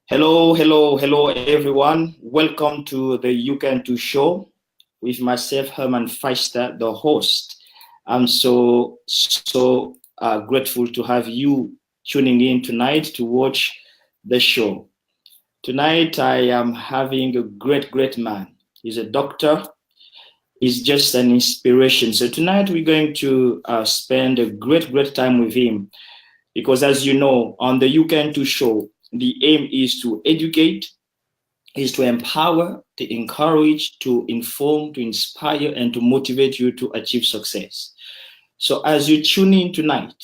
Hello, everyone. Welcome to the Uganda show with myself, Herman Feister, the host. I'm so grateful to have you tuning in tonight to watch the show. Tonight, I am having a great man. He's a doctor. He's just an inspiration. So tonight, we're going to spend a great time with him because, as you know, on the Uganda show, the aim is to educate, is to empower, to encourage, to inform, to inspire, and to motivate you to achieve success. So as you tune in tonight,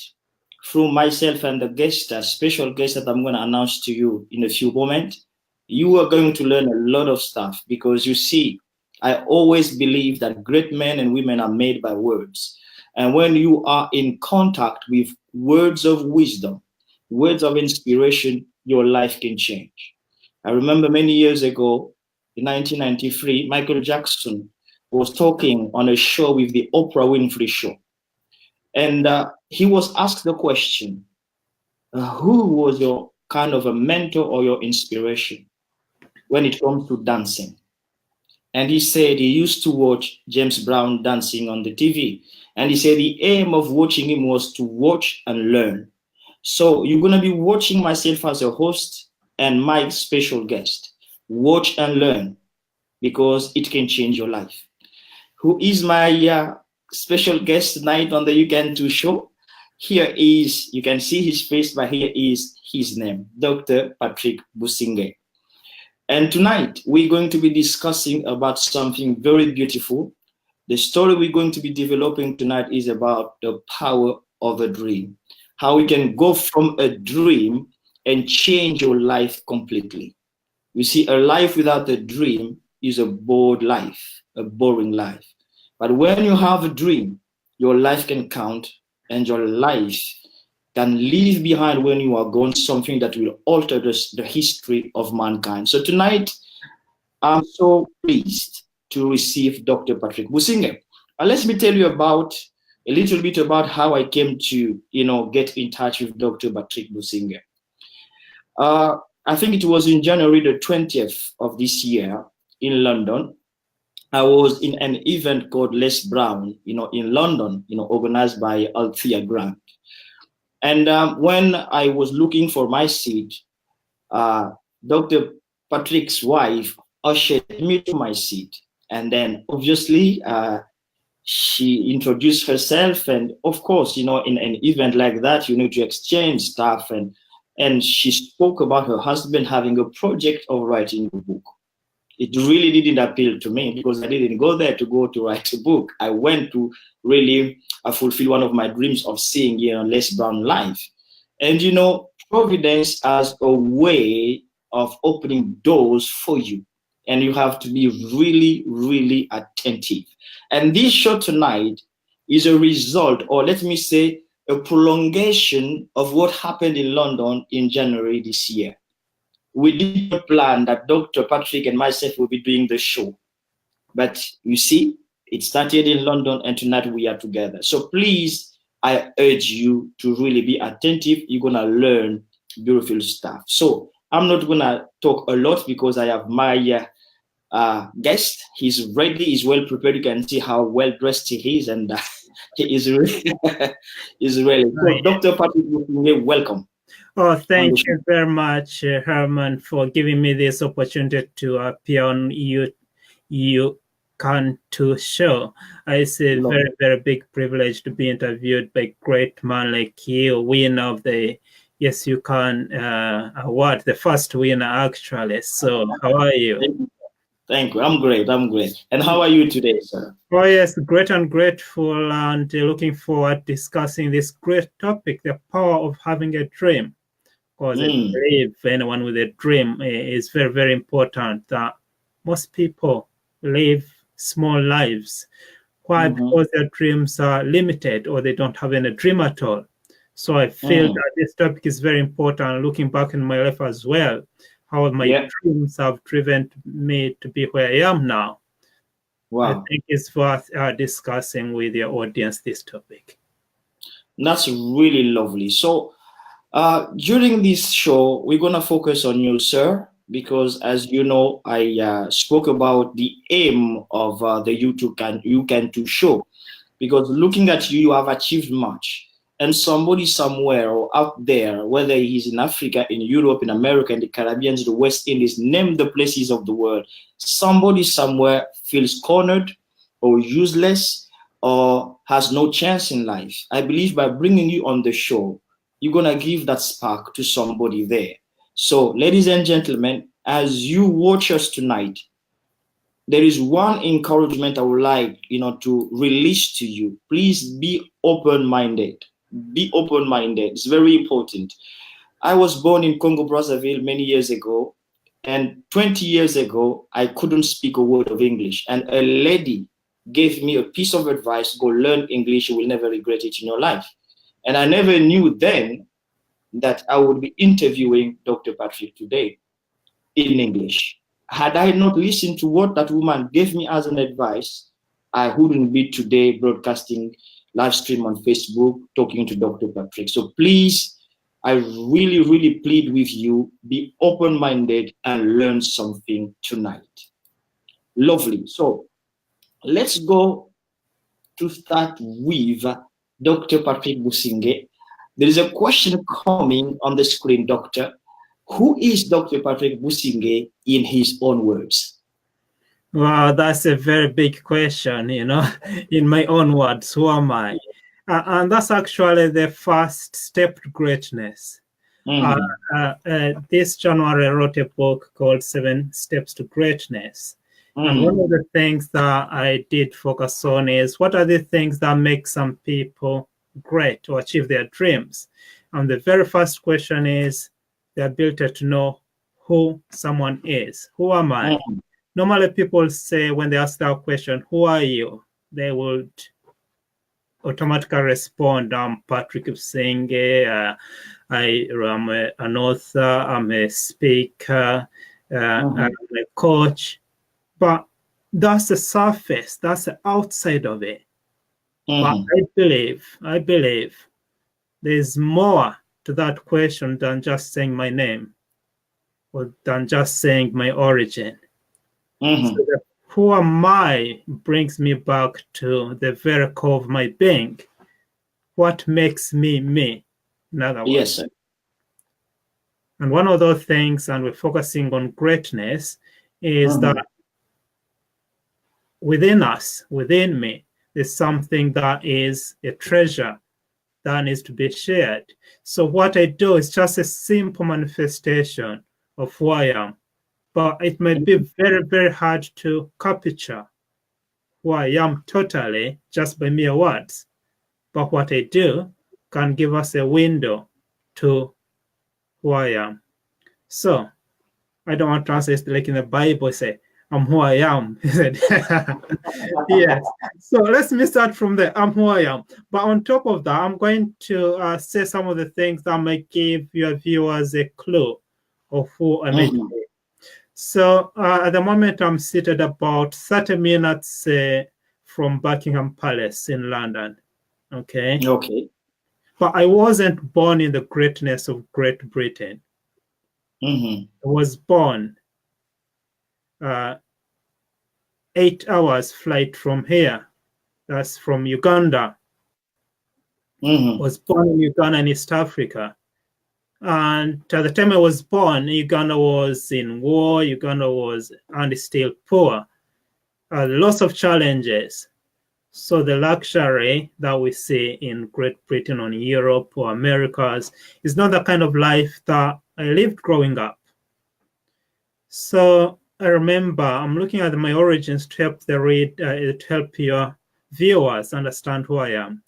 through myself and the guest, a special guest that I'm going to announce to you in a few moments, you are going to learn a lot of stuff because you see, I always believe that great men and women are made by words. And when you are in contact with words of wisdom, words of inspiration, your life can change. I remember many years ago, in 1993, Michael Jackson was talking on a show with the Oprah Winfrey Show. And he was asked the question, who was your kind of a mentor or your inspiration when it comes to dancing? And he said he used to watch James Brown dancing on the TV. And he said the aim of watching him was to watch and learn. So you're going to be watching myself as a host and my special guest. Watch and learn because it can change your life. Who is my special guest tonight on the Uganda show? Here is, you can see his face, but here is his name, Dr. Patrick Businge. And tonight we're going to be discussing about something very beautiful. The story we're going to be developing tonight is about the power of a dream. How we can go from a dream and change your life completely. You see, a life without a dream is a bored life, a boring life. But when you have a dream, your life can count and your life can leave behind when you are gone something that will alter the history of mankind. So tonight, I'm so pleased to receive Dr. Patrick Businge. Let me tell you about a little bit about how I came to, get in touch with Dr. Patrick Businge. I think it was in January the 20th of this year in London. I was in an event called Les Brown, in London, organized by Althea Grant. And when I was looking for my seat, Dr. Patrick's wife ushered me to my seat. And then obviously, she introduced herself. And of course, in an event like that, you need to exchange stuff. And she spoke about her husband having a project of writing a book. It really didn't appeal to me because I didn't go there to write a book. I went to really fulfill one of my dreams of seeing, Les Brown live. And, Providence as a way of opening doors for you. And you have to be really attentive. And this show tonight is a result, or let me say, a prolongation of what happened in London in January this year. We didn't plan that Dr. Patrick and myself will be doing the show. But you see, it started in London and tonight we are together. So please, I urge you to really be attentive. You're going to learn beautiful stuff. So I'm not going to talk a lot because I have my guest. He's ready, he's well prepared. You can see how well dressed he is, and he is really, is really. So, Dr. Patrick, welcome. Oh, thank you very much, Herman, for giving me this opportunity to appear on Uganda show. It's a very big privilege to be interviewed by a great man like you, winner of the Yes You Can award, the first winner actually. So how are you? Thank you. I'm great. And how are you today, sir? Oh, yes, great and grateful and looking forward to discussing this great topic, the power of having a dream. Because I believe anyone with a dream is very important. That most people live small lives, quite because their dreams are limited or they don't have any dream at all. So I feel that this topic is very important. Looking back in my life as well, how my dreams have driven me to be where I am now. Wow. I think it's worth discussing with your audience this topic. That's really lovely. So During this show, we're gonna focus on you, sir, because as you know, I spoke about the aim of the You Can Too show. Because looking at you, you have achieved much. And somebody somewhere or out there, whether he's in Africa, in Europe, in America, in the Caribbean, the West Indies, name the places of the world, somebody somewhere feels cornered or useless or has no chance in life. I believe by bringing you on the show, you're going to give that spark to somebody there. So, ladies and gentlemen, as you watch us tonight, there is one encouragement I would like, to release to you. Please be open-minded. Be open-minded. It's very important. I was born in Congo Brazzaville many years ago, and 20 years ago, I couldn't speak a word of English. And a lady gave me a piece of advice: go learn English, you will never regret it in your life. And I never knew then that I would be interviewing Dr. Patrick today in English. Had I not listened to what that woman gave me as an advice, I wouldn't be today broadcasting live stream on Facebook talking to Dr. Patrick. So please, I really, really plead with you, be open-minded and learn something tonight. Lovely. So let's go to start with Dr. Patrick Businge. There is a question coming on the screen, Doctor. Who is Dr. Patrick Businge in his own words? Wow, that's a very big question, in my own words, who am I? And that's actually the first step to greatness. This January, I wrote a book called 7 Steps to Greatness. And one of the things that I did focus on is what are the things that make some people great or achieve their dreams? And the very first question is the ability to know who someone is. Who am I? Normally people say when they ask that question, who are you? They would automatically respond, I'm Patrick Businge, I am an author, I'm a speaker, I'm a coach. But that's the surface, that's the outside of it. But I believe there's more to that question than just saying my name or than just saying my origin. So who am I brings me back to the very core of my being. What makes me me, in other words. Yes, sir. And one of those things, and we're focusing on greatness, is that within us, within me, there's something that is a treasure that needs to be shared. So what I do is just a simple manifestation of who I am. But it might be very, very hard to capture who I am totally just by mere words. But what I do can give us a window to who I am. So I don't want to translate like in the Bible, say, I'm who I am. He said, yes. So let me start from there. I'm who I am. But on top of that, I'm going to say some of the things that might give your viewers a clue of who I may be. So at the moment, I'm seated about 30 minutes from Buckingham Palace in London. Okay. But I wasn't born in the greatness of Great Britain. I was born 8 hours flight from here. That's from Uganda. Was born in Uganda in East Africa. And at the time I was born, Uganda was in war, Uganda was and still poor. Lots of challenges. So the luxury that we see in Great Britain or in Europe or Americas is not the kind of life that I lived growing up. So I remember I'm looking at my origins to help to help your viewers understand who I am.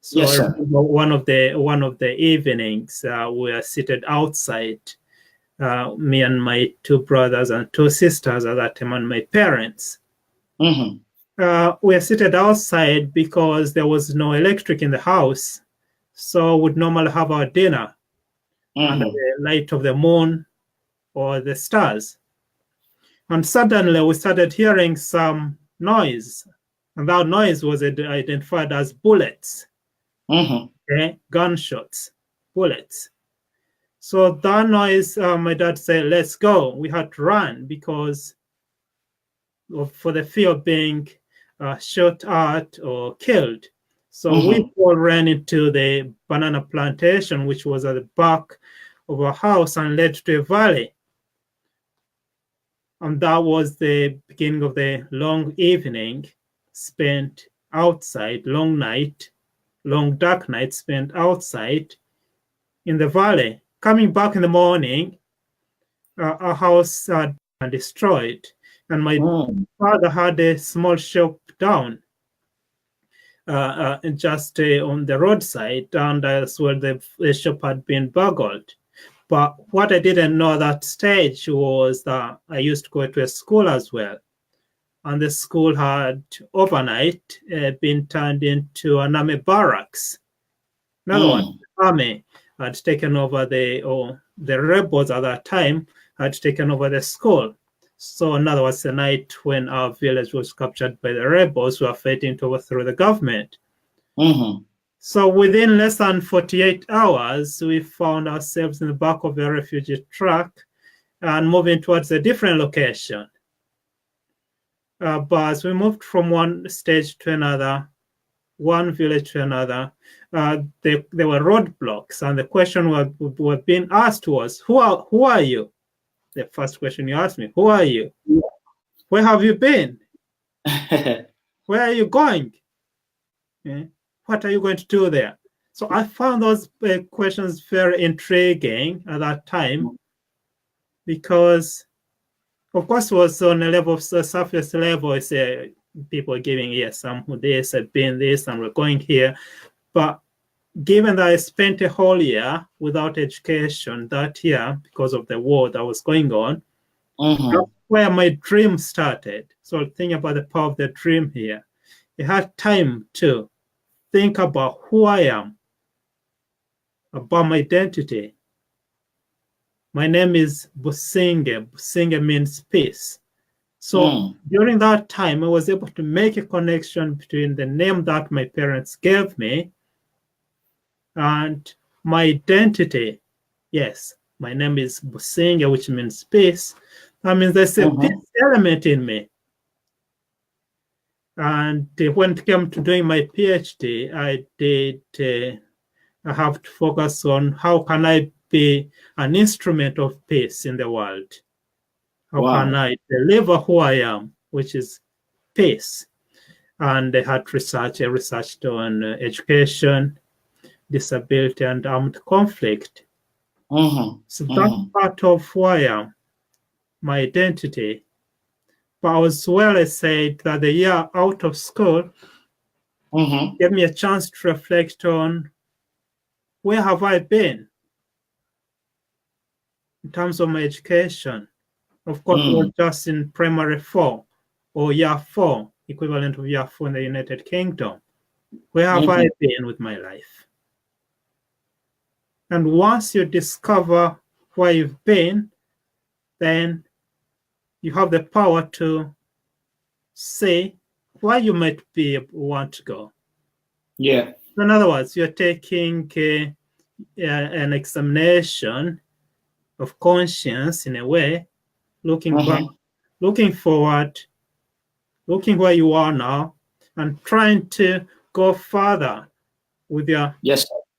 So yes, sir. One of the evenings, we are seated outside, me and my 2 brothers and 2 sisters at that time, and my parents. We are seated outside because there was no electric in the house, so we'd normally have our dinner under the light of the moon or the stars. And suddenly we started hearing some noise, and that noise was identified as bullets. Okay, gunshots, bullets. So that noise, my dad said, let's go. We had to run because for the fear of being shot at or killed. So we all ran into the banana plantation, which was at the back of our house and led to a valley. And that was the beginning of the long evening spent outside, long dark night spent outside in the valley. Coming back in the morning, our house had been destroyed, and my father had a small shop down just on the roadside, and as well the shop had been burgled. But what I didn't know at that stage was that I used to go to a school as well. And the school had overnight been turned into an army barracks. In other words, the army had taken over the rebels at that time had taken over the school. So in other words, the night when our village was captured by the rebels who were fighting to overthrow the government. So within less than 48 hours, we found ourselves in the back of a refugee truck and moving towards a different location. But as we moved from one stage to another, one village to another, there were roadblocks, and the question was being asked was, who are you? The first question you asked me, who are you? Where have you been? Where are you going? What are you going to do there? So I found those questions very intriguing at that time, because of course it was on a level of surface level. It's people giving, yes, some who this, have been this, and we're going here. But given that I spent a whole year without education that year because of the war that was going on, that's where my dream started. So think about the power of the dream here. I had time to think about who I am, about my identity. My name is Businge. Businge means peace. So during that time, I was able to make a connection between the name that my parents gave me and my identity. Yes, my name is Businge, which means peace. That means there's a peace element in me. And when it came to doing my PhD, I have to focus on how can I be an instrument of peace in the world. How can I deliver who I am, which is peace? And I had researched on education, disability, and armed conflict. So that's part of who I am, my identity. But as well, I said that the year out of school gave me a chance to reflect on where have I been in terms of my education. Of course, not just in primary 4 or year 4, equivalent of year 4 in the United Kingdom. Where have I been with my life? And once you discover where you've been, then you have the power to say where you might want to go. Yeah. In other words, you're taking an examination of conscience in a way, looking back, looking forward, looking where you are now, and trying to go further with your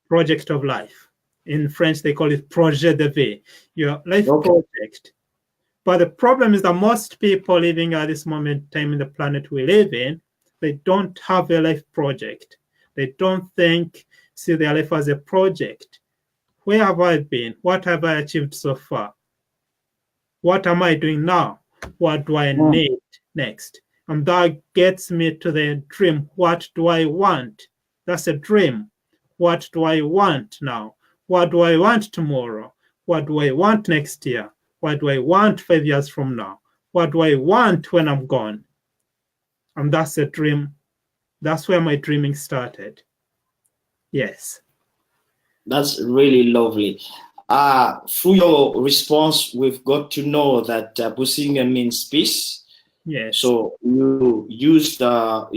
project of life. In French, they call it projet de vie, your life project. But the problem is that most people living at this moment in time in the planet we live in, they don't have a life project. They don't see their life as a project. Where have I been? What have I achieved so far? What am I doing now? What do I need next? And that gets me to the dream. What do I want? That's a dream. What do I want now? What do I want tomorrow? What do I want next year? What do I want 5 years from now? What do I want when I'm gone? And that's a dream. That's where my dreaming started. Yes. That's really lovely. Through your response, we've got to know that Businge means peace. Yes. So you use the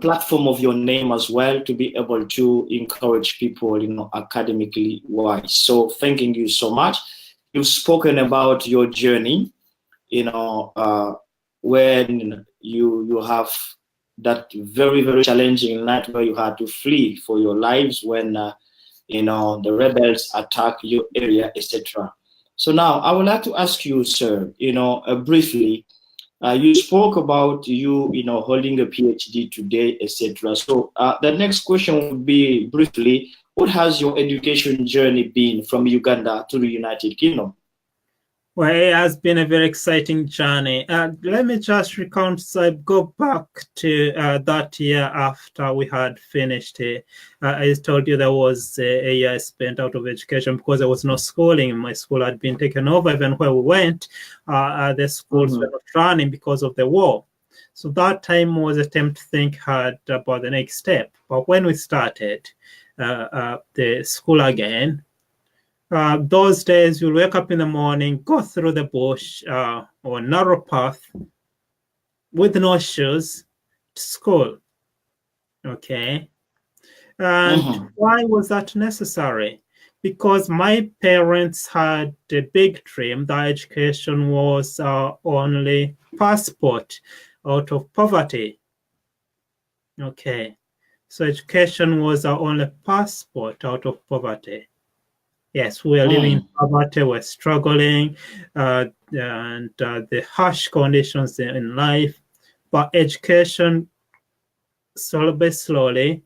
platform of your name as well to be able to encourage people, academically wise. So thanking you so much. You've spoken about your journey, when you have that very, very challenging night where you had to flee for your lives when the rebels attack your area, etc. So now I would like to ask you, sir, briefly. You spoke about holding a PhD today, etc. So the next question would be briefly, what has your education journey been from Uganda to the United Kingdom? Well, it has been a very exciting journey. Let me just recount, so I go back to that year after we had finished. I told you there was a year spent out of education because there was no schooling. My school had been taken over. Even where we went, the schools were not running because of the war. So that time was a time to think hard about the next step. But when we started the school again, those days you'll wake up in the morning, go through the bush or narrow path with no shoes to school. Okay. And why was that necessary? Because my parents had a big dream that education was our only passport out of poverty. Okay. So education was our only passport out of poverty. Yes, we are living in poverty, we're struggling, and the harsh conditions in life. But education, slowly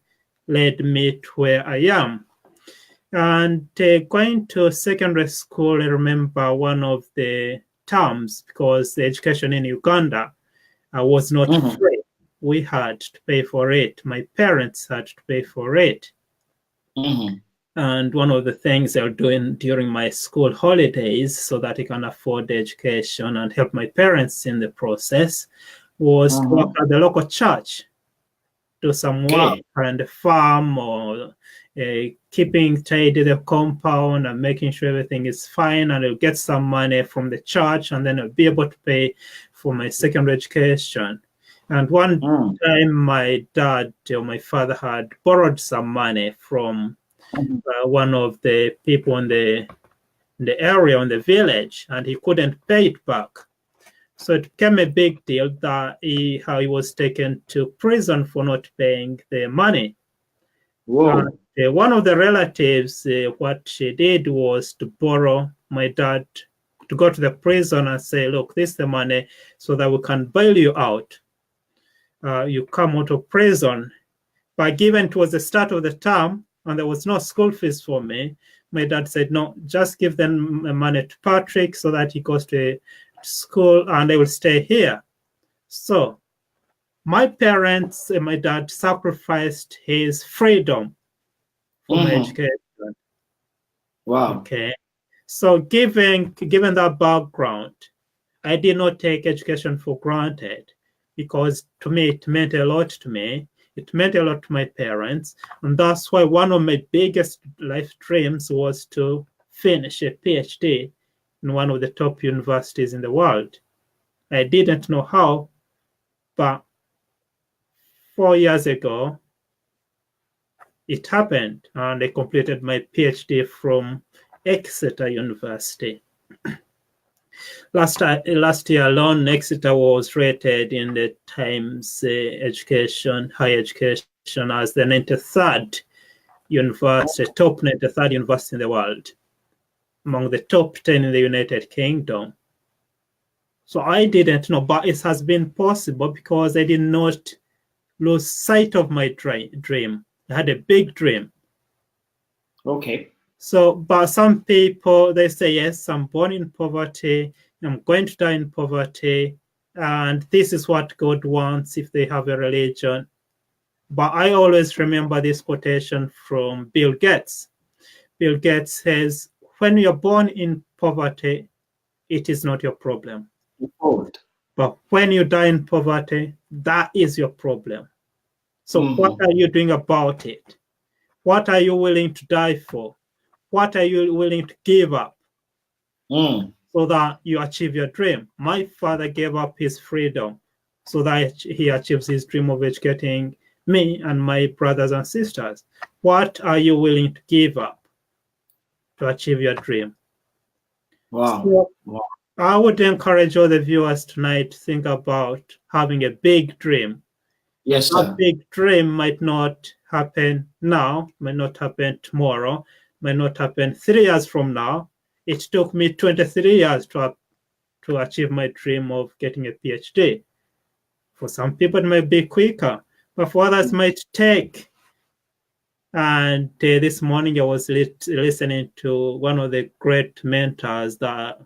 led me to where I am. And going to secondary school, I remember one of the terms, because the education in Uganda was not free. We had to pay for it. My parents had to pay for it. And one of the things they're doing during my school holidays so that I can afford the education and help my parents in the process was to work at the local church, do some work around the farm or keeping tidy the compound and making sure everything is fine, and I'll get some money from the church, and then I'll be able to pay for my secondary education. And one time my dad or my father had borrowed some money from one of the people in the area, in the village, and he couldn't pay it back. So it became a big deal that he was taken to prison for not paying the money. One of the relatives, what she did was to borrow my dad to go to the prison and say, look, this is the money so that we can bail you out. You come out of prison. But given it was the start of the term and there was no school fees for me, my dad said, no, just give them money to Patrick so that he goes to school and I will stay here. So my parents and my dad sacrificed his freedom for my education. Wow. Okay. So given that background, I did not take education for granted because to me, it meant a lot to me. It meant a lot to my parents. And that's why one of my biggest life dreams was to finish a PhD in one of the top universities in the world. I didn't know how, but 4 years ago, it happened, and I completed my PhD from Exeter University. Last year alone, Exeter was rated in the Times Higher Education as the 93rd university, top 93rd university in the world, among the top 10 in the United Kingdom. So I didn't know, but it has been possible because I did not lose sight of my dream. I had a big dream. Okay. So, but some people, they say, yes, I'm born in poverty, I'm going to die in poverty, and this is what God wants if they have a religion. But I always remember this quotation from Bill Gates. Bill Gates says, when you're born in poverty, it is not your problem. But when you die in poverty, that is your problem. So what are you doing about it? What are you willing to die for? What are you willing to give up? so that you achieve your dream. My father gave up his freedom so that he achieves his dream of educating me and my brothers and sisters. What are you willing to give up to achieve your dream? Wow. So Wow. I would encourage all the viewers tonight to think about having a big dream. Yes, That sir. big dream might not happen now, might not happen tomorrow, might not happen 3 years from now. It took me 23 years to achieve my dream of getting a PhD. For some people, it might be quicker, but for others, it might take. And this morning, I was listening to one of the great mentors that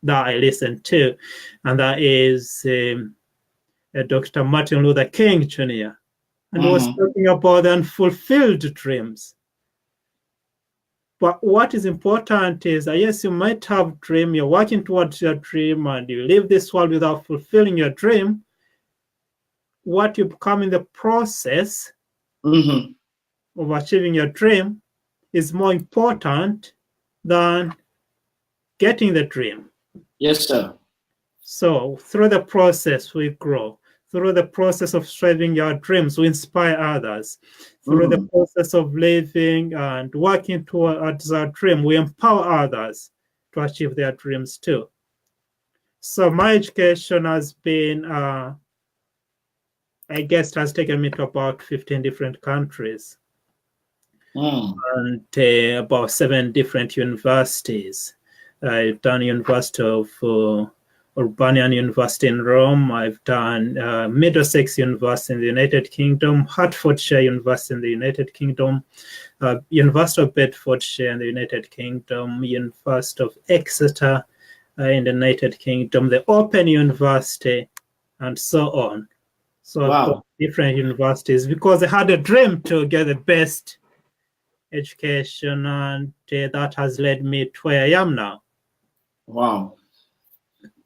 I listened to, and that is Dr. Martin Luther King Jr., and was talking about the unfulfilled dreams. But what is important is that, yes, you might have a dream, you're working towards your dream, and you leave this world without fulfilling your dream. What you become in the process of achieving your dream is more important than getting the dream. Yes, sir. So through the process, we grow. Through the process of striving your dreams, we inspire others. Through the process of living and working towards our dream, we empower others to achieve their dreams too. So my education has been, I guess, has taken me to about 15 different countries and about 7 different universities. I've done University of Urbanian University in Rome. I've done Middlesex University in the United Kingdom, Hertfordshire University in the United Kingdom, University of Bedfordshire in the United Kingdom, University of Exeter in the United Kingdom, the Open University, and so on. So I've got different universities because I had a dream to get the best education, and that has led me to where I am now. Wow.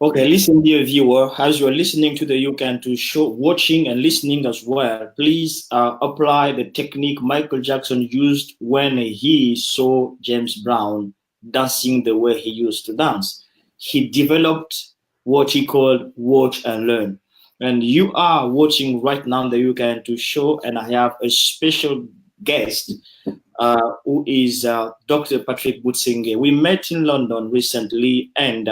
Okay, listen, dear viewer, as you're listening to the UCAN2 show, watching and listening as well, please apply the technique Michael Jackson used when he saw James Brown dancing the way he used to dance. He developed what he called watch and learn. And you are watching right now the UCAN2 show, and I have a special guest who is Dr. Patrick Butsinge. We met in London recently, and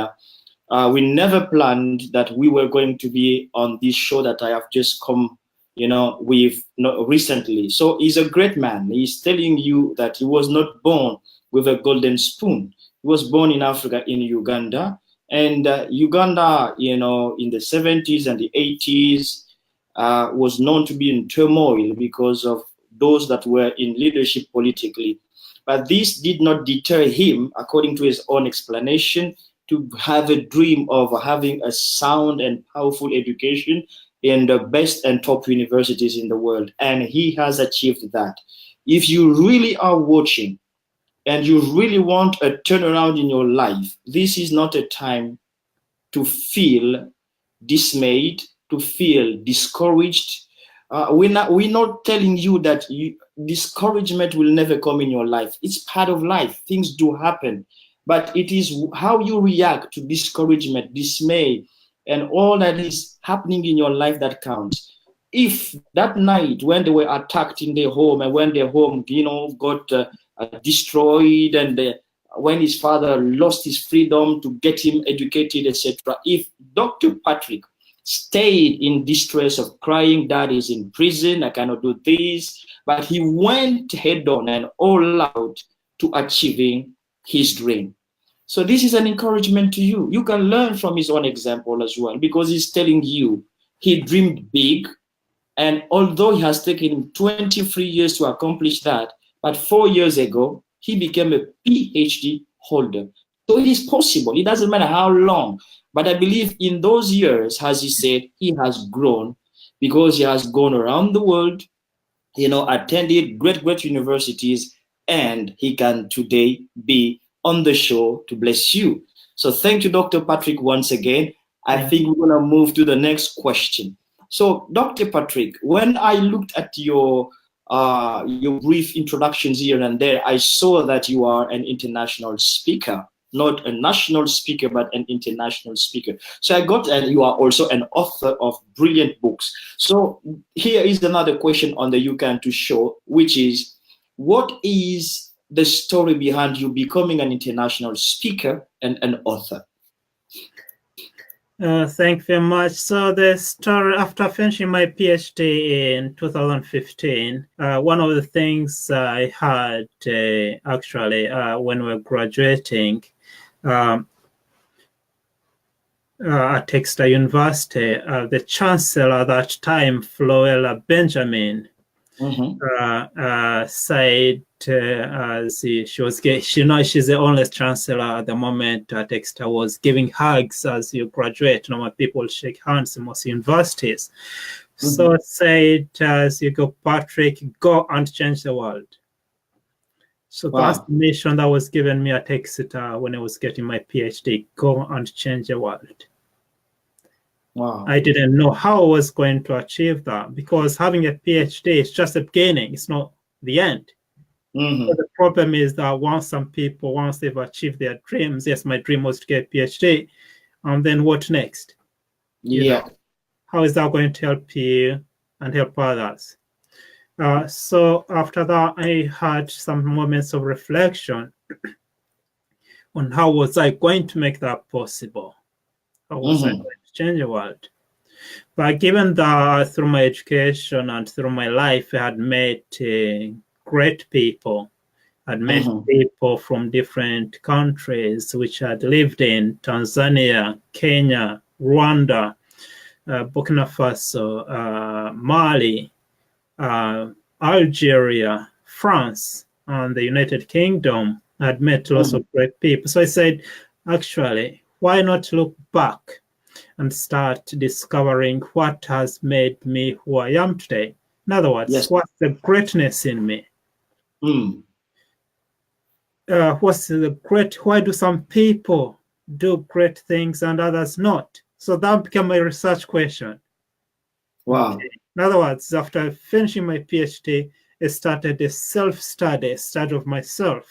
we never planned that we were going to be on this show that I have just come, with recently. So he's a great man. He's telling you that he was not born with a golden spoon. He was born in Africa, in Uganda. And Uganda, in the 70s and the 80s, was known to be in turmoil because of those that were in leadership politically. But this did not deter him, according to his own explanation, to have a dream of having a sound and powerful education in the best and top universities in the world. And he has achieved that. If you really are watching and you really want a turnaround in your life, this is not a time to feel dismayed, to feel discouraged. We're not telling you that discouragement will never come in your life. It's part of life. Things do happen. But it is how you react to discouragement, dismay, and all that is happening in your life that counts. If that night when they were attacked in their home and when their home, got destroyed, and when his father lost his freedom to get him educated, etc., if Dr. Patrick stayed in distress of crying, Dad is in prison, I cannot do this, but he went head on and all out to achieving his dream. So this is an encouragement to you. You can learn from his own example as well, because he's telling you he dreamed big, and although he has taken him 23 years to accomplish that, but 4 years ago, he became a PhD holder. So it is possible. It doesn't matter how long. But I believe in those years, as he said, he has grown because he has gone around the world, attended great universities, and he can today be on the show to bless you. So thank you, Dr. Patrick, once again. I think we're going to move to the next question. So, Dr. Patrick, when I looked at your brief introductions here and there, I saw that you are an international speaker. not a national speaker, but an international speaker. So I got, and you are also an author of brilliant books. So here is another question on the Uganda show, which is, what is the story behind you becoming an international speaker and an author? Thank you very much. So the story, after finishing my PhD in 2015, one of the things I had actually when we were graduating at Exeter University, the chancellor at that time, Florella Benjamin, said she's the only chancellor at the moment at Exeter, was giving hugs as you graduate. Normal people shake hands in most universities. So it said, as you go, Patrick, go and change the world. So that's the mission that was given me at Exeter when I was getting my PhD, go and change the world. Wow. I didn't know how I was going to achieve that, because having a PhD is just the beginning. It's not the end. So the problem is that once they've achieved their dreams, yes, my dream was to get a PhD, and then what next? You know, how is that going to help you and help others? So after that, I had some moments of reflection on how was I going to make that possible? How was I going to change the world? But given that through my education and through my life, I had met great people. I'd met people from different countries which had lived in Tanzania, Kenya, Rwanda, Burkina Faso, Mali, Algeria, France, and the United Kingdom. I'd met lots of great people. So I said, actually, why not look back and start discovering what has made me who I am today? In other words, what's the greatness in me? What's the great? Why do some people do great things and others not? So that became my research question. Wow. Okay. In other words, after finishing my PhD, I started a self-study, study of myself.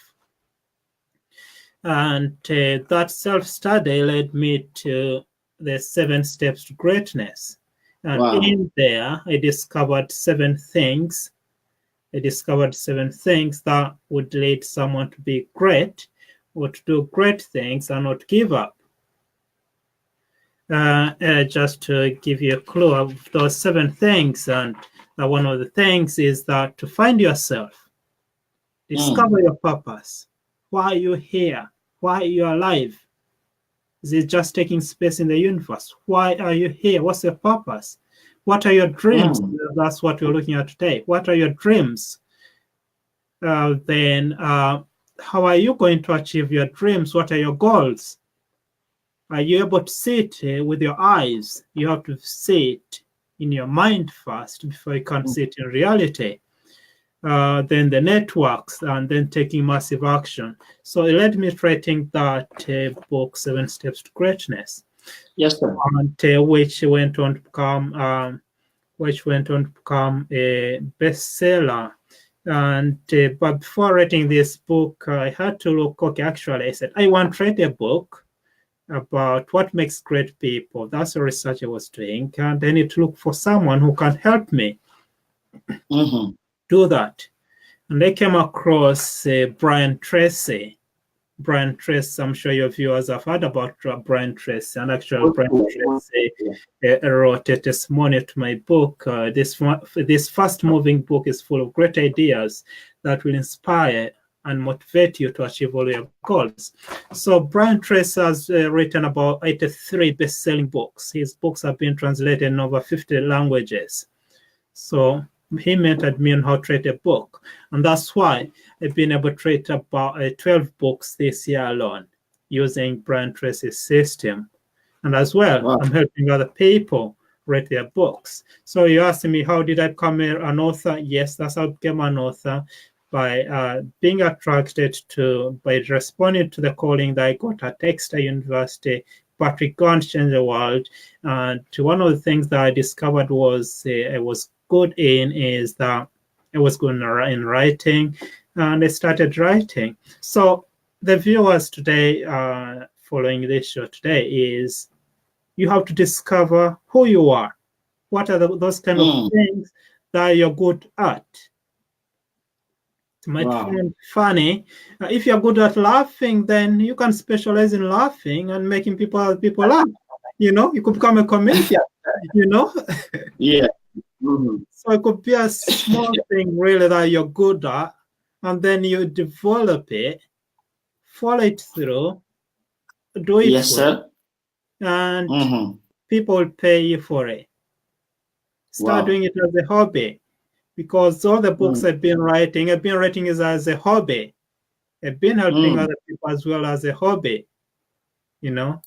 And that self-study led me to the 7 steps to greatness. And in there, I discovered 7 things. I discovered 7 things that would lead someone to be great, or to do great things and not give up. Just to give you a clue of those 7 things, and one of the things is that to find yourself, discover your purpose. Why are you here? Why are you alive? Is it just taking space in the universe? Why are you here? What's your purpose? What are your dreams? That's what we're looking at today. What are your dreams? Then how are you going to achieve your dreams? What are your goals? Are you able to see it with your eyes? You have to see it in your mind first before you can see it in reality. Then the networks, and then taking massive action. So it led me to writing that book, 7 Steps to Greatness. Yes, sir. And which went on to become a bestseller. And but before writing this book, I had to look. Okay, actually, I said I want to write a book about what makes great people. That's the research I was doing, and I need to look for someone who can help me do that. And I came across Brian Tracy. Brian Tracy, I'm sure your viewers have heard about Brian Tracy. And actually, Brian Tracy wrote a testimonial to my book. This fast-moving book is full of great ideas that will inspire and motivate you to achieve all your goals. So Brian Tracy has written about 83 best-selling books. His books have been translated in over 50 languages. So he mentored me on how to write a book. And that's why I've been able to write about 12 books this year alone using Brian Tracy's system. And as well, I'm helping other people write their books. So you asked me, how did I become an author? Yes, that's how I became an author, by being attracted to, by responding to the calling that I got at Exeter University, Patrick, go and change the world. And one of the things that I discovered was I was good in is that I was good in writing, and I started writing. So the viewers today, following this show today, is you have to discover who you are. What are those kind of things that you're good at? It might sound funny. If you're good at laughing, then you can specialize in laughing and making people laugh. You know, you could become a comedian. You know. Yeah. So it could be a small thing really that you're good at, and then you develop it, follow it through, do it Yes, sir. And people will pay you for it. Start doing it as a hobby, because all the books I've been writing is as a hobby. I've been helping other people as well as a hobby, you know.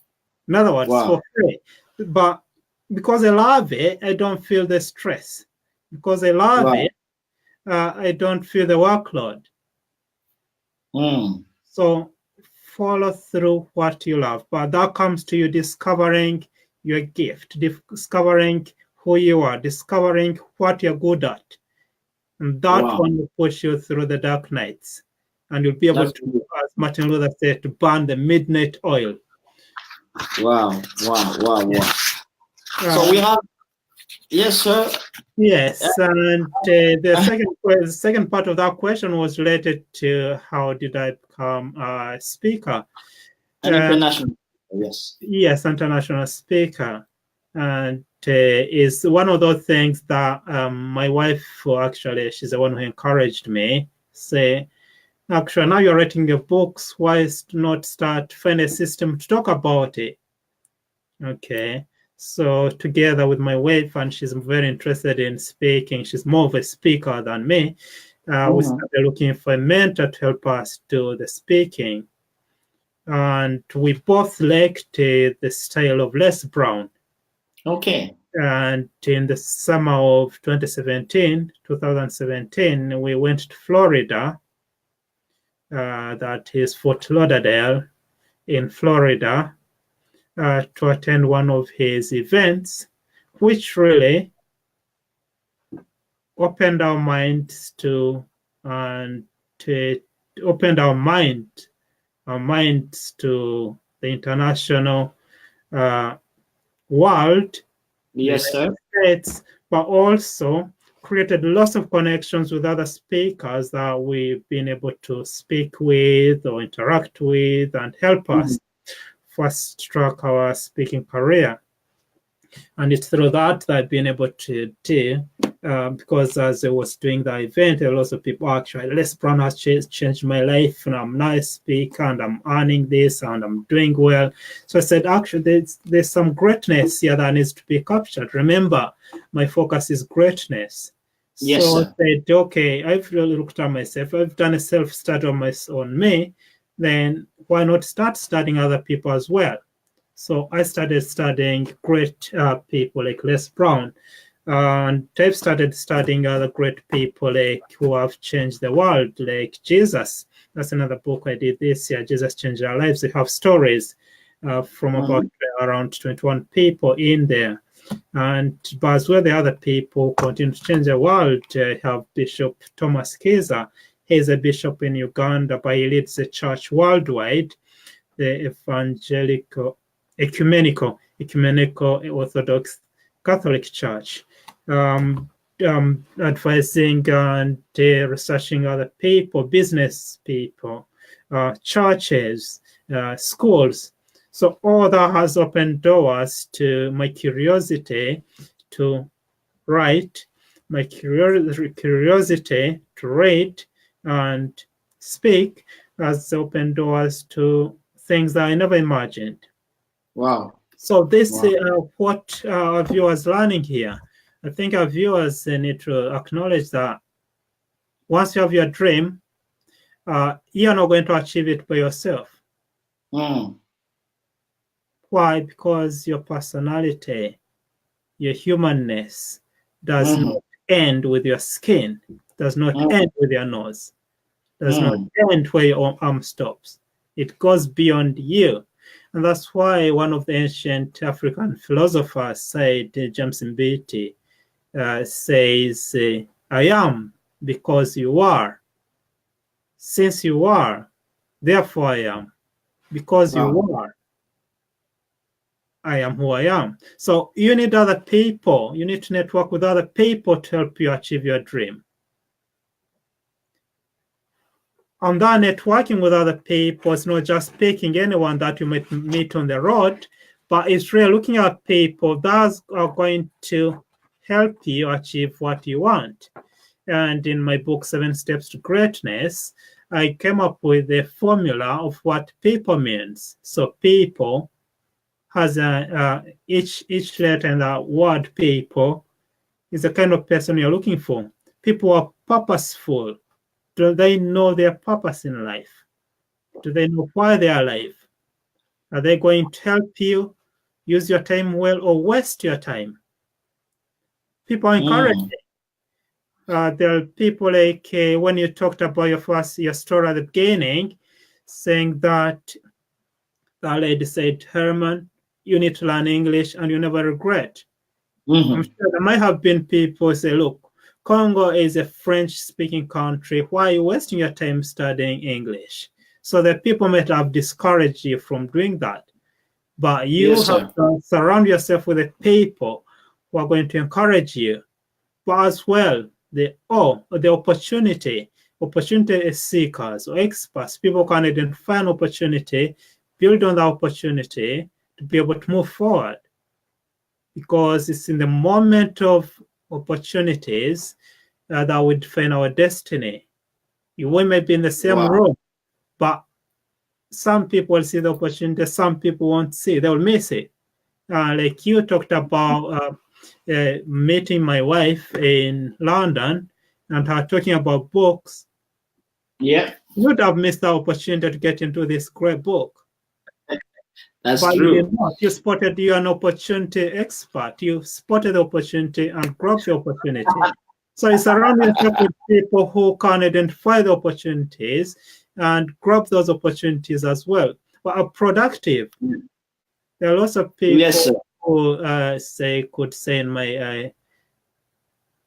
In other words, for free. But because I love it, I don't feel the stress. Because I love it, I don't feel the workload. So follow through what you love. But that comes to you discovering your gift, discovering who you are, discovering what you're good at. And that one will push you through the dark nights. And you'll be able to, as Martin Luther said, to burn the midnight oil. Wow. So we have, yes, sir. Yes, and the second part of that question was related to how did I become a speaker? An international, yes. Yes, international speaker. And is one of those things that my wife, actually, she's the one who encouraged me, say, actually, now you're writing your books, why not find a system to talk about it? Okay. So together with my wife, and she's very interested in speaking, she's more of a speaker than me, we started looking for a mentor to help us do the speaking. And we both liked the style of Les Brown. Okay. And in the summer of 2017, we went to Florida, that is Fort Lauderdale in Florida, to attend one of his events, which really opened our minds to the international world, yes, the United States, but also created lots of connections with other speakers that we've been able to speak with or interact with and help us fast track our speaking career. And it's through that I've been able to do, because as I was doing the event, there were lots of people, actually, Les Brown has changed my life, and I'm now a speaker, and I'm earning this, and I'm doing well. So I said, actually, there's some greatness here that needs to be captured. Remember, my focus is greatness. Yes, so sir. I said, okay, I've really looked at myself. I've done a self-study on me. Then why not start studying other people as well? So I started studying great people like Les Brown. And I've started studying other great people like who have changed the world, like Jesus. That's another book I did this year, Jesus Changed Our Lives. They have stories from about around 21 people in there. And but as well, the other people continue to change the world. I have Bishop Thomas Kiza. He's a bishop in Uganda, but he leads a church worldwide, the ecumenical Orthodox Catholic Church, advising and researching other people, business people, churches, schools. So all that has opened doors to my curiosity to write, my curiosity to read and speak has opened doors to things that I never imagined. Wow. So this is what our viewers learning here. I think our viewers need to acknowledge that once you have your dream, you're not going to achieve it by yourself. Why? Because your personality, your humanness does not end with your skin, does not end with your nose, does not end where your arm stops. It goes beyond you. And that's why one of the ancient African philosophers said, James Mbiti, says, I am because you are. Since you are, Therefore I am. Because Wow. you are, I am who I am. So you need other people. You need to network with other people to help you achieve your dream. On that, networking with other people is not just picking anyone that you might meet on the road, but it's really looking at people that are going to help you achieve what you want. And in my book, 7 Steps to Greatness, I came up with a formula of what people means. So people has each letter in the word people is the kind of person you're looking for. People are purposeful. Do they know their purpose in life? Do they know why they are alive? Are they going to help you use your time well or waste your time? People are encouraging. There are people like when you talked about your story at the beginning, saying that the lady said, Herman, you need to learn English and you never regret. I'm sure there might have been people who say, look, Congo is a French-speaking country. Why are you wasting your time studying English? So that people might have discouraged you from doing that. But you have to surround yourself with the people who are going to encourage you. But as well, the opportunity seekers or experts, people can identify an opportunity, build on the opportunity to be able to move forward. Because it's in the moment of opportunities that we define our destiny. We may be in the same room, but some people see the opportunity, some people won't see, they will miss it. Like you talked about meeting my wife in London and her talking about books. Yeah. You would have missed the opportunity to get into this great book. That's but true. You did not. You spotted you're an opportunity expert. You spotted the opportunity and grabbed the opportunity. So you surround yourself with people who can identify the opportunities and grab those opportunities as well, but are productive. There are lots of people who could say in my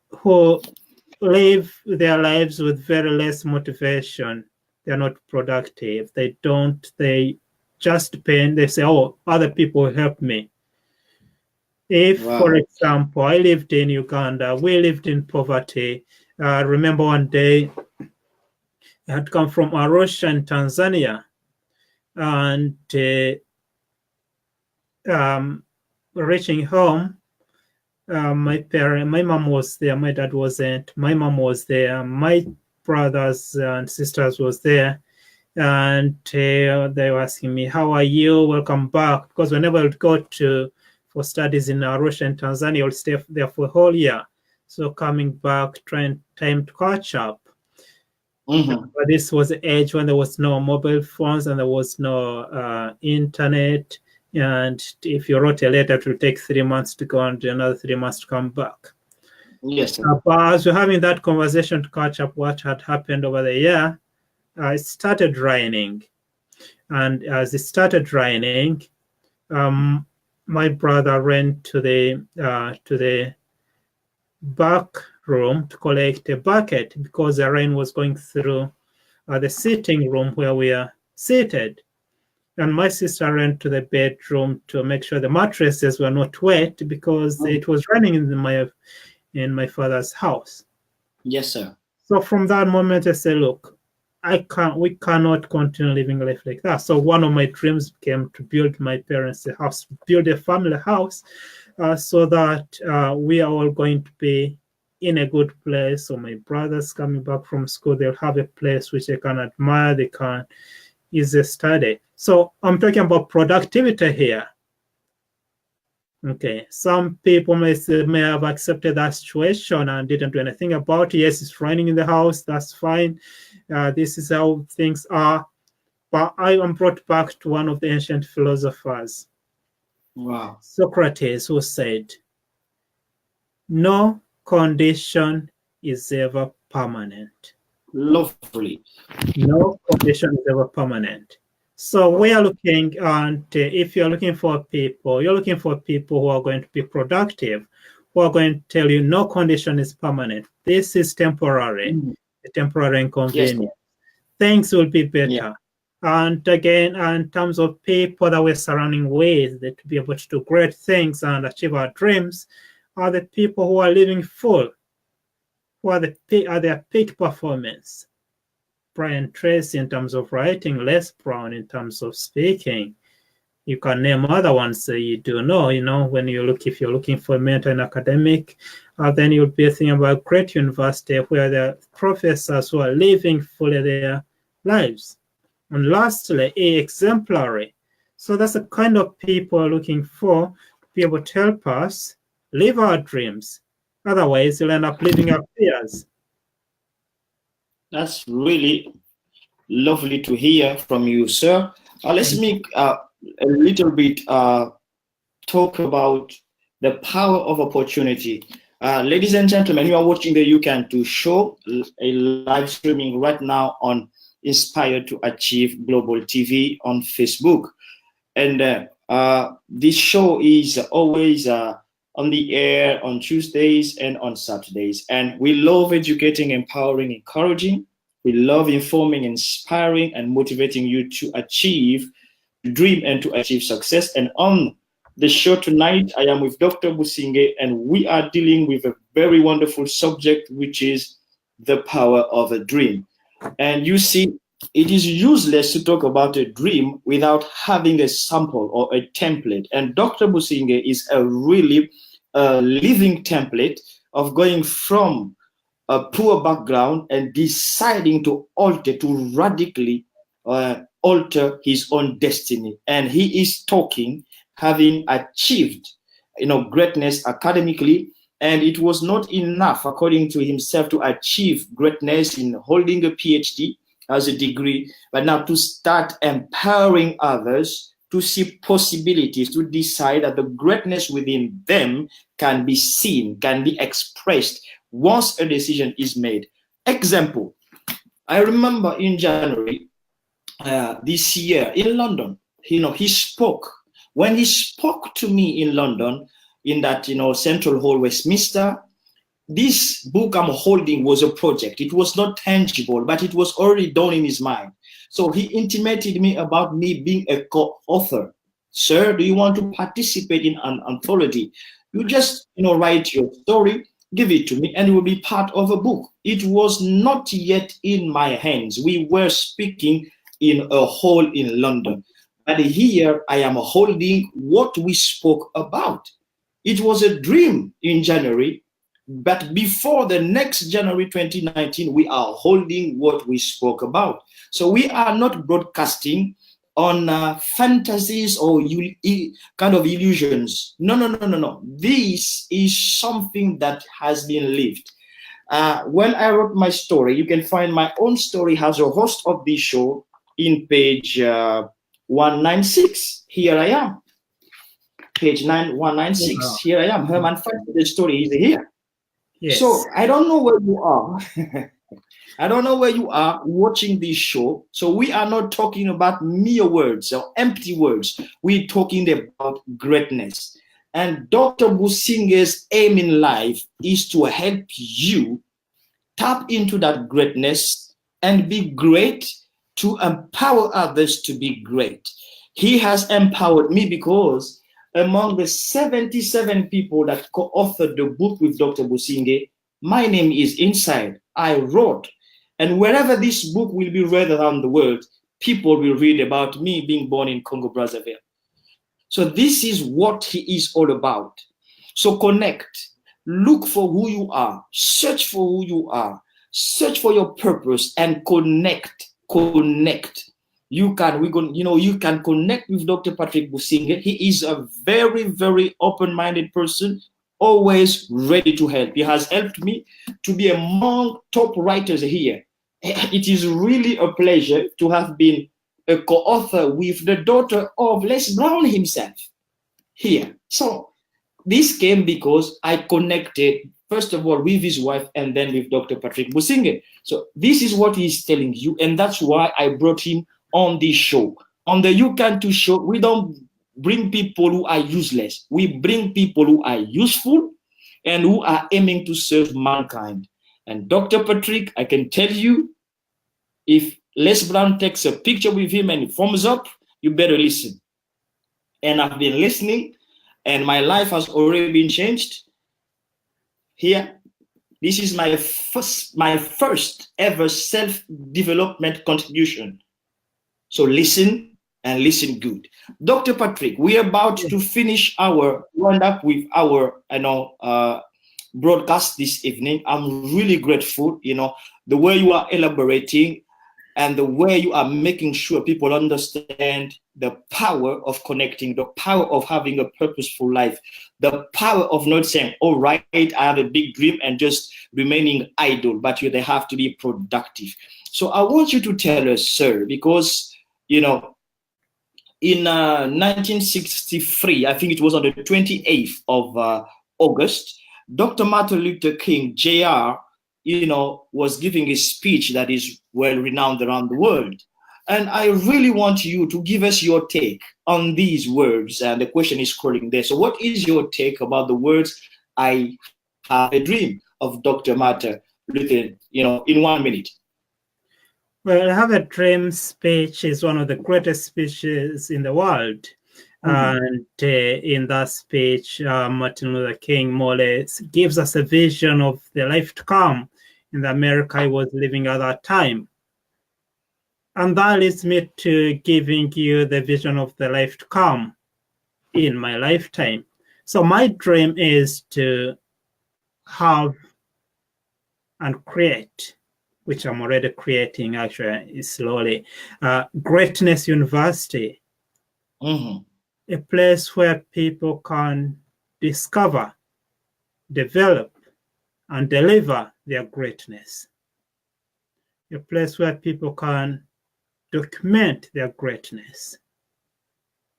who live their lives with very less motivation. They're not productive. They just depend. They say, oh, other people help me. If, for example, I lived in Uganda, we lived in poverty. I remember one day I had come from Arusha in Tanzania, and reaching home, my mom was there, my dad wasn't, my mom was there, my brothers and sisters was there, and they were asking me, how are you, welcome back, because whenever I would go for studies in Arusha in Tanzania, I would stay there for a whole year. So coming back, trying time to catch up. But this was the age when there was no mobile phones and there was no internet. And if you wrote a letter, it would take 3 months to go and another 3 months to come back. Yes. But as we're having that conversation to catch up what had happened over the year, it started raining. And as it started raining, my brother ran to the back room to collect a bucket because the rain was going through the sitting room where we are seated. And my sister ran to the bedroom to make sure the mattresses were not wet because it was raining in my father's house. Yes, sir. So from that moment, I said, look, we cannot continue living life like that. So one of my dreams became to build my parents a house, build a family house, so that we are all going to be in a good place. So my brothers coming back from school, they'll have a place which they can admire, they can easily study. So I'm talking about productivity here. Okay, some people may have accepted that situation and didn't do anything about it. Yes, it's raining in the house, that's fine. This is how things are. But I am brought back to one of the ancient philosophers, Socrates, who said, no condition is ever permanent. Lovely. No condition is ever permanent. So we are looking, and if you're looking for people, you're looking for people who are going to be productive, who are going to tell you no condition is permanent. This is temporary, a temporary inconvenience. Things will be better. And again, in terms of people that we're surrounding with, that to be able to do great things and achieve our dreams, are the people who are living full, who are their peak performance. Brian Tracy in terms of writing, Les Brown in terms of speaking. You can name other ones you do know. When if you're looking for a mentor in academic, then you'll be thinking about great university where there are professors who are living fully their lives. And lastly, exemplary. So that's the kind of people we're looking for to be able to help us live our dreams. Otherwise, you'll end up living our fears. That's really lovely to hear from you, sir. Let's make a little bit talk about the power of opportunity. Ladies and gentlemen, you are watching the You Can Do show, a live streaming right now on Inspired to Achieve Global TV on Facebook. And this show is always on the air on Tuesdays and on Saturdays. And we love educating, empowering, encouraging. We love informing, inspiring, and motivating you to achieve, dream, and to achieve success. And on the show tonight, I am with Dr. Businge, and we are dealing with a very wonderful subject, which is the power of a dream. And you see, it is useless to talk about a dream without having a sample or a template. And Dr. Businge is a really living template of going from a poor background and deciding to radically alter his own destiny. And he is talking, having achieved, greatness academically. And it was not enough, according to himself, to achieve greatness in holding a PhD as a degree, but now to start empowering others to see possibilities, to decide that the greatness within them can be seen, can be expressed once a decision is made. Example, I remember in January this year in London, he spoke. When he spoke to me in London, in that, Central Hall, Westminster, this book I'm holding was a project. It was not tangible, but it was already done in his mind. So he intimated me about me being a co-author. Sir, do you want to participate in an anthology? You just, write your story, give it to me, and it will be part of a book. It was not yet in my hands. We were speaking in a hall in London. But here I am holding what we spoke about. It was a dream in January, but before the next January 2019, we are holding what we spoke about. So we are not broadcasting on fantasies or kind of illusions. No. This is something that has been lived. When I wrote my story, you can find my own story as a host of this show in page 196. Here I am. Page 196. Wow. Here I am. Herman Fight, the story is here. Yes. So I don't know where you are. I don't know where you are watching this show. So we are not talking about mere words or empty words. We're talking about greatness. And Dr. Businge's aim in life is to help you tap into that greatness and be great, to empower others to be great. He has empowered me because among the 77 people that co-authored the book with Dr. Businge, my name is inside. I wrote. And wherever this book will be read around the world, people will read about me being born in Congo, Brazzaville. So this is what he is all about. So connect. Look for who you are. Search for who you are. Search for your purpose and connect. You can connect with Dr. Patrick Businge. He is a very, very open-minded person, always ready to help. He has helped me to be among top writers here. It is really a pleasure to have been a co-author with the daughter of Les Brown himself here. So this came because I connected, first of all, with his wife and then with Dr. Patrick Businge. So this is what he's telling you, and that's why I brought him on this show. On the You Can Do show, we don't bring people who are useless. We bring people who are useful and who are aiming to serve mankind. And Dr. Patrick, I can tell you, if Les Brown takes a picture with him and thumbs up, you better listen. And I've been listening, and my life has already been changed. Here, this is my first ever self-development contribution. So listen and listen good. Dr. Patrick, we're about to finish our roundup with our broadcast this evening. I'm really grateful, the way you are elaborating and the way you are making sure people understand the power of connecting, the power of having a purposeful life, the power of not saying, all right, I have a big dream and just remaining idle, but they have to be productive. So I want you to tell us, sir, because, in 1963, I think it was on the 28th of August, Dr. Martin Luther King, Jr., was giving a speech that is well renowned around the world. And I really want you to give us your take on these words. And the question is scrolling there. So what is your take about the words, I have a dream, of Dr. Martin Luther, in 1 minute? Well, I Have a Dream speech is one of the greatest speeches in the world. And in that speech, Martin Luther King more or less gives us a vision of the life to come in the America he was living at that time. And that leads me to giving you the vision of the life to come in my lifetime. So my dream is to have and create, which I'm already creating actually slowly, Greatness University. A place where people can discover, develop, and deliver their greatness. A place where people can document their greatness.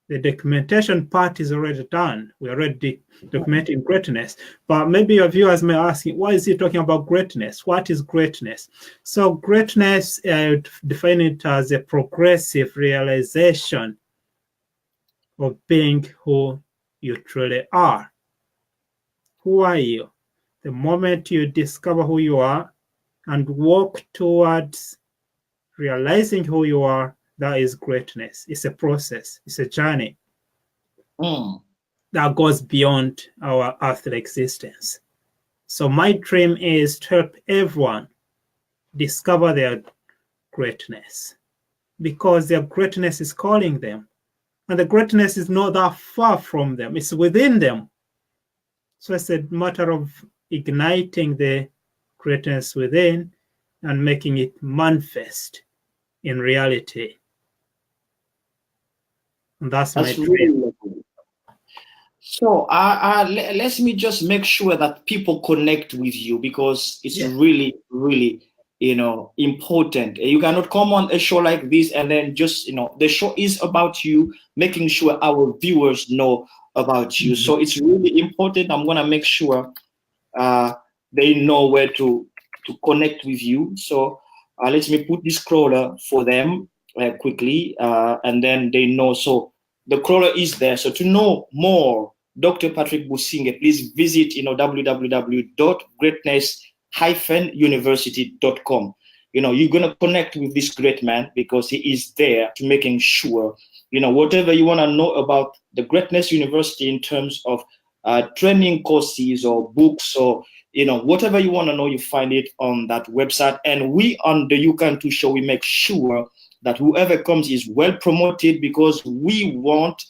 The documentation part is already done. We're already documenting greatness. But maybe your viewers may ask, why is he talking about greatness? What is greatness? So greatness, I would define it as a progressive realization of being who you truly are. Who are you? The moment you discover who you are and walk towards realizing who you are, that is greatness. It's a process. It's a journey that goes beyond our earthly existence. So my dream is to help everyone discover their greatness, because their greatness is calling them. And the greatness is not that far from them. It's within them. So it's a matter of igniting the greatness within and making it manifest in reality. And that's my dream. Really cool. So let me just make sure that people connect with you, because it's really, really, important. You cannot come on a show like this and then just, the show is about you, making sure our viewers know about you. So it's really important. I'm going to make sure they know where to connect with you. So let me put this crawler for them quickly, and then they know. So the crawler is there. So to know more, Dr. Patrick Businge, please visit www.greatness-university.com. You're going to connect with this great man, because he is there to making sure, whatever you want to know about the Greatness University in terms of training courses or books, or whatever you want to know, you find it on that website. And we on the UCAN2 show, we make sure that whoever comes is well promoted, because we want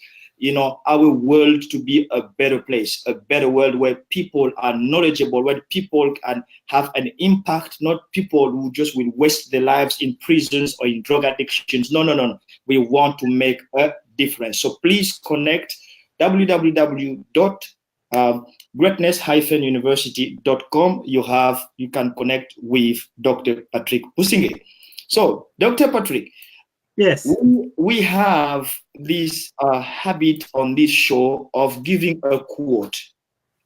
our world to be a better place, a better world where people are knowledgeable, where people can have an impact, not people who just will waste their lives in prisons or in drug addictions. No. We want to make a difference. So please connect www.greatness-university.com. You can connect with Dr. Patrick Businge. So, Dr. Patrick, yes, we have this habit on this show of giving a quote,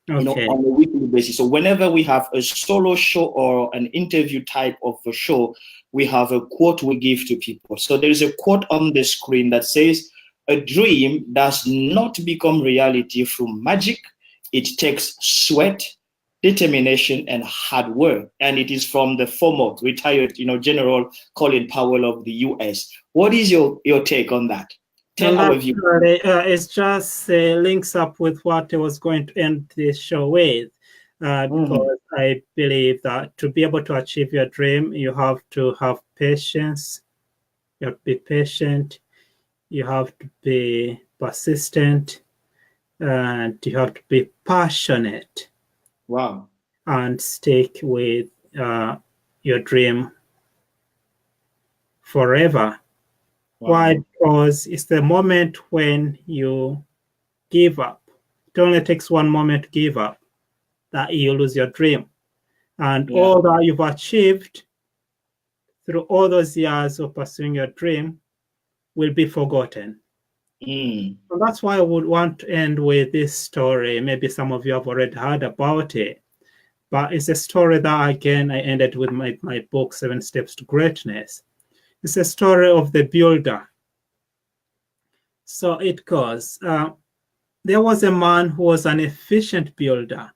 on a weekly basis. So whenever we have a solo show or an interview type of a show, we have a quote we give to people. So there is a quote on the screen that says, "A dream does not become reality through magic. It takes sweat, determination, and hard work. And it is from the former retired, General Colin Powell of the U.S. What is your take on that? Tell our viewers. It just links up with what I was going to end this show with. Because I believe that to be able to achieve your dream, you have to have patience, you have to be patient, you have to be persistent, and you have to be passionate. Wow. And stick with your dream forever. Wow. Why? Because it's the moment when you give up. It only takes one moment to give up that you lose your dream. And all that you've achieved through all those years of pursuing your dream will be forgotten. And that's why I would want to end with this story. Maybe some of you have already heard about it, but it's a story that, again, I ended with my book, 7 Steps to Greatness. It's a story of the builder. So it goes, there was a man who was an efficient builder.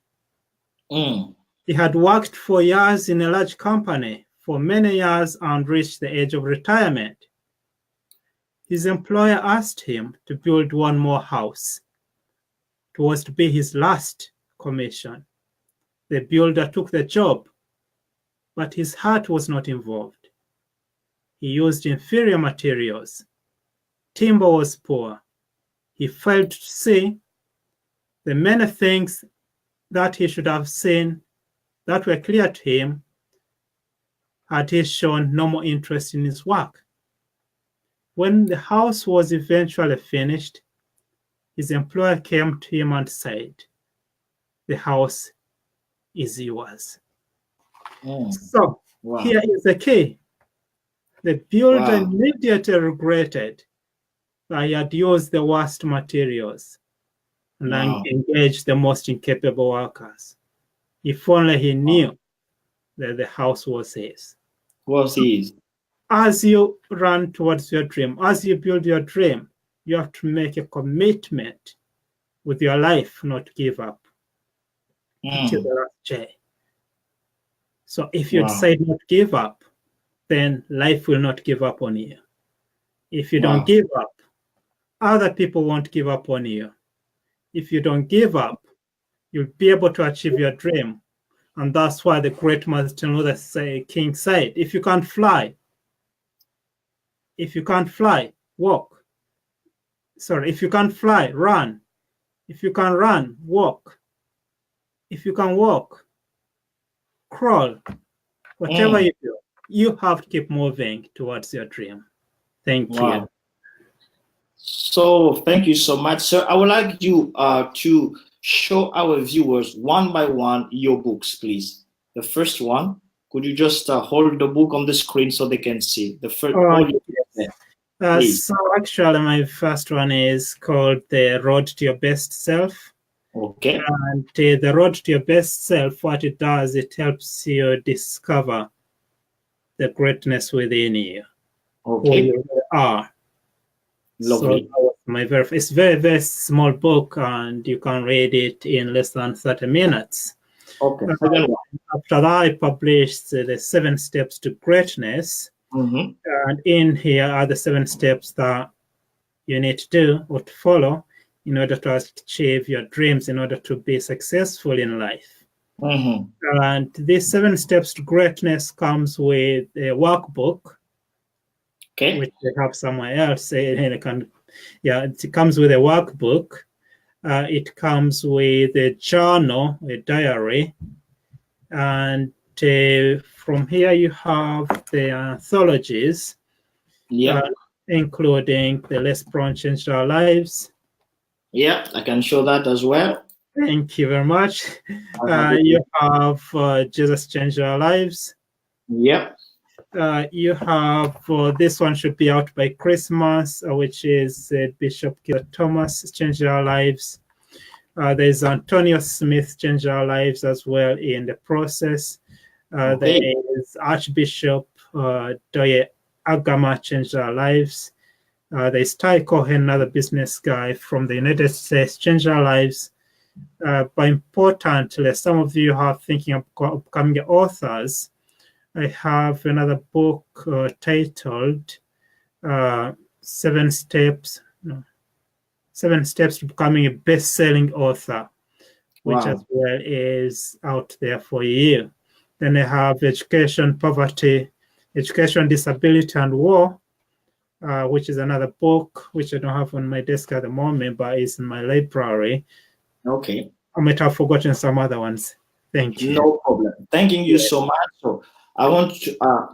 He had worked for years in a large company for many years and reached the age of retirement. His employer asked him to build one more house. It was to be his last commission. The builder took the job, but his heart was not involved. He used inferior materials. Timber was poor. He failed to see the many things that he should have seen that were clear to him had he shown no more interest in his work. When the house was eventually finished, his employer came to him and said, "The house is yours." So here is the key. The builder immediately regretted that he had used the worst materials and engaged the most incapable workers. If only he knew that the house was his. Was his. As you run towards your dream, as you build your dream, you have to make a commitment with your life not to give up until the last day. So if you decide not to give up, then life will not give up on you. If you don't give up, other people won't give up on you. If you don't give up, you'll be able to achieve your dream. And that's why the great Martin Luther King said, if you can't fly, walk. If you can't fly, run. If you can run, walk. If you can walk, crawl. Whatever you do, you have to keep moving towards your dream. Thank you. So thank you so much, sir. I would like you to show our viewers one by one your books, please. The first one, could you just hold the book on the screen so they can see? The first. So actually, my first one is called The Road to Your Best Self. Okay. And The Road to Your Best Self, what it does, it helps you discover the greatness within you. Okay. Who you are. Lovely. So it's very, very small book, and you can read it in less than 30 minutes. Okay. After that, I published the 7 Steps to Greatness. And in here are the 7 steps that you need to do or to follow in order to achieve your dreams, in order to be successful in life. And these 7 steps to greatness comes with a workbook, which they have somewhere else. It comes with a workbook. It comes with a journal, a diary, and from here you have the anthologies, including The Less Brown Changed Our Lives. Yeah, I can show that as well. Thank you very much. You have Jesus Changed Our Lives. Yep. You have, this one should be out by Christmas, which is Bishop Keith Thomas, Changed Our Lives. There's Antonio Smith, Changed Our Lives as well in the process. There is Archbishop Doye Agama, Changed Our Lives. There's Ty Cohen, another business guy from the United States, Changed Our Lives. But importantly, some of you are thinking of becoming authors. I have another book titled Seven Steps to Becoming a Best-Selling Author, which as well is out there for you. Then I have Education, Poverty, Education, Disability, and War, which is another book which I don't have on my desk at the moment, but is in my library. Okay. I might have forgotten some other ones. Thank you. No problem. Thanking you so much. So I want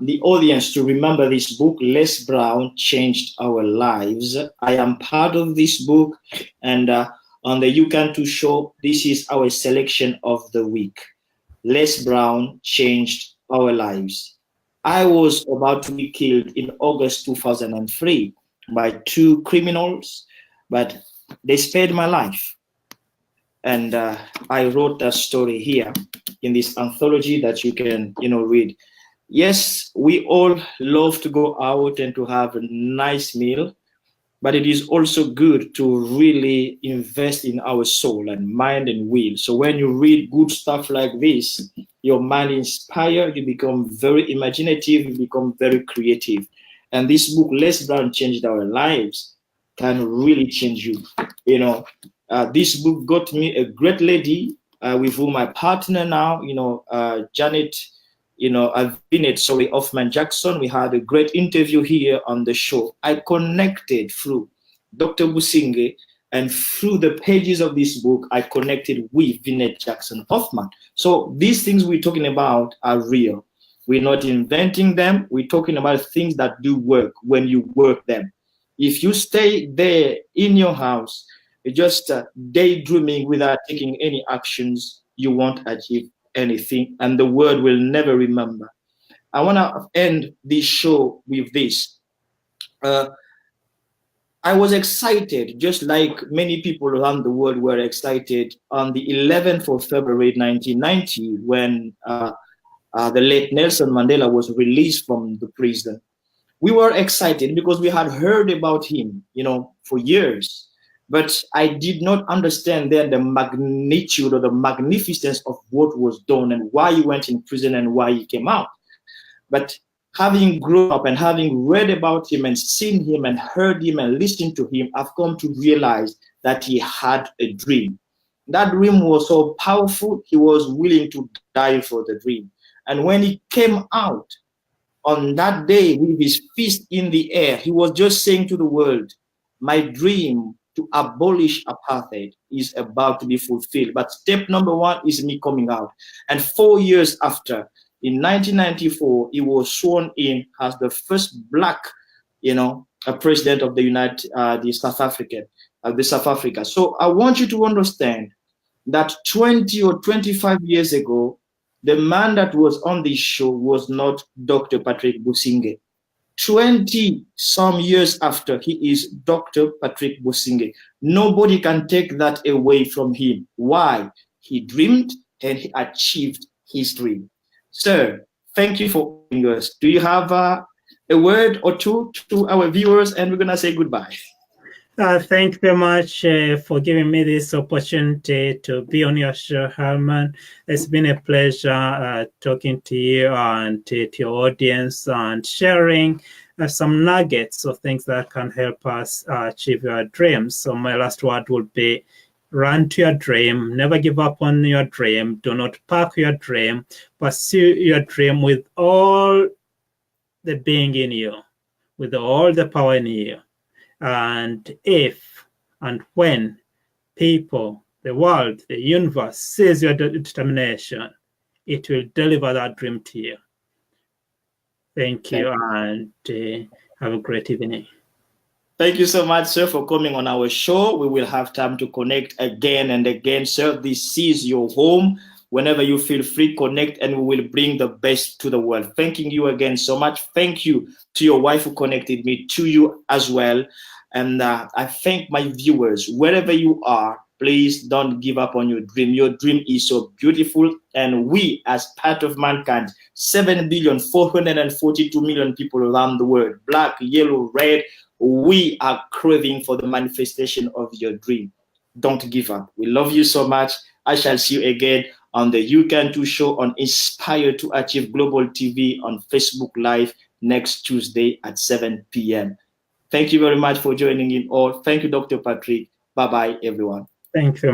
the audience to remember this book, Les Brown Changed Our Lives. I am part of this book, and on the You Can Too show, this is our selection of the week. Les Brown Changed Our Lives. I was about to be killed in August 2003 by two criminals, but they spared my life. And I wrote that story here in this anthology that you can, read. Yes, we all love to go out and to have a nice meal, but it is also good to really invest in our soul and mind and will. So when you read good stuff like this, your mind inspires, you become very imaginative, you become very creative. And this book, Les Brown Changed Our Lives, can really change you. This book got me a great lady with whom I partner now, Janet, Hoffman Jackson. We had a great interview here on the show. I connected through Dr. Businge, and through the pages of this book, I connected with Vinette Jackson Hoffman. So these things we're talking about are real. We're not inventing them. We're talking about things that do work when you work them. If you stay there in your house, just daydreaming without taking any actions, you won't achieve anything, and the world will never remember. I want to end this show with this. I was excited, just like many people around the world were excited, on the 11th of February 1990, when the late Nelson Mandela was released from the prison. We were excited because we had heard about him, for years. But I did not understand then the magnitude or the magnificence of what was done and why he went in prison and why he came out. But having grown up and having read about him and seen him and heard him and listened to him, I've come to realize that he had a dream. That dream was so powerful, he was willing to die for the dream. And when he came out on that day with his fist in the air, he was just saying to the world, my dream to abolish apartheid is about to be fulfilled. But step number one is me coming out. And 4 years after, in 1994, he was sworn in as the first black, a president of the South Africa. So I want you to understand that 20 or 25 years ago, the man that was on this show was not Dr. Patrick Businge. 20 some years after, he is Dr. Patrick Businge. Nobody can take that away from him. Why? He dreamed and he achieved his dream. Sir, thank you for joining us. Do you have a word or two to our viewers, and we're going to say goodbye? Thank you very much for giving me this opportunity to be on your show, Herman. It's been a pleasure talking to you and to your audience and sharing some nuggets of things that can help us achieve your dreams. So my last word would be, run to your dream, never give up on your dream, do not park your dream, pursue your dream with all the being in you, with all the power in you. And if and when people, the world, the universe sees your determination, it will deliver that dream to you. Thank you, and have a great evening. Thank you so much, sir, for coming on our show. We will have time to connect again and again, sir. This is your home. Whenever you feel free, connect, and we will bring the best to the world. Thanking you again so much. Thank you to your wife who connected me to you as well. And I thank my viewers, wherever you are, please don't give up on your dream. Your dream is so beautiful. And we, as part of mankind, 7,442,000,000 people around the world, black, yellow, red, we are craving for the manifestation of your dream. Don't give up. We love you so much. I shall see you again on the You Can Too show on Inspire to Achieve Global TV on Facebook Live next Tuesday at 7 p.m. Thank you very much for joining in all. Thank you, Dr. Patrick. Bye-bye, everyone. Thank you.